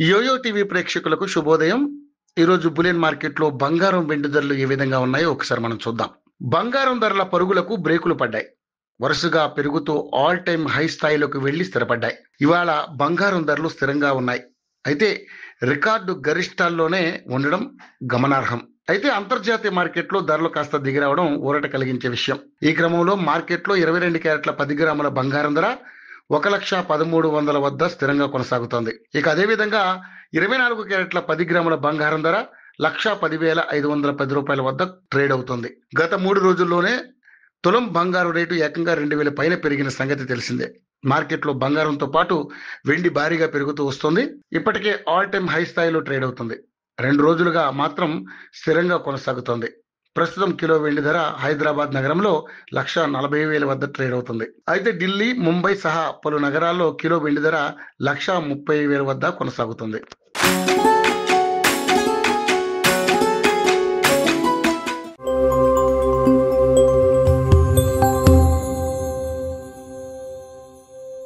Yo-yo TV ప్రేక్షకులకు శుభోదయం. ఈరోజు బులియన్ మార్కెట్లో బంగారం వెండి ధరలు ఏ విధంగా ఉన్నాయో ఒకసారి మనం చూద్దాం. బంగారం ధరల పరుగులకు బ్రేకులు పడ్డాయి. వరుసగా పెరుగుతూ ఆల్ టైమ్ హై స్థాయిలోకి వెళ్లి స్థిరపడ్డాయి. ఇవాళ బంగారం ధరలు స్థిరంగా ఉన్నాయి. అయితే రికార్డు గరిష్టాల్లోనే ఉండడం గమనార్హం. అయితే అంతర్జాతీయ మార్కెట్లో ధరలు కాస్త దిగిరావడం ఊరట కలిగించే విషయం. ఈ క్రమంలో మార్కెట్లో 22 క్యారెట్ల 10 గ్రాముల బంగారం ధర 1,13,100 వద్ద స్థిరంగా కొనసాగుతోంది. ఇక అదేవిధంగా 24 క్యారెట్ల 10 గ్రాముల బంగారం ధర 1,10,510 రూపాయల వద్ద ట్రేడ్ అవుతోంది. గత 3 రోజుల్లోనే తులం బంగారు రేటు ఏకంగా 2,000 పైన పెరిగిన సంగతి తెలిసిందే. మార్కెట్లో బంగారంతో పాటు వెండి భారీగా పెరుగుతూ వస్తుంది. ఇప్పటికే ఆల్ టైమ్ హై స్థాయిలో ట్రేడ్ అవుతుంది. 2 రోజులుగా మాత్రం స్థిరంగా కొనసాగుతోంది. ప్రస్తుతం కిలో వెండి ధర హైదరాబాద్ నగరంలో 1,40,000 వద్ద ట్రేడ్ అవుతుంది. అయితే ఢిల్లీ, ముంబై సహా పలు నగరాల్లో కిలో వెండి ధర 1,30,000 వద్ద కొనసాగుతుంది.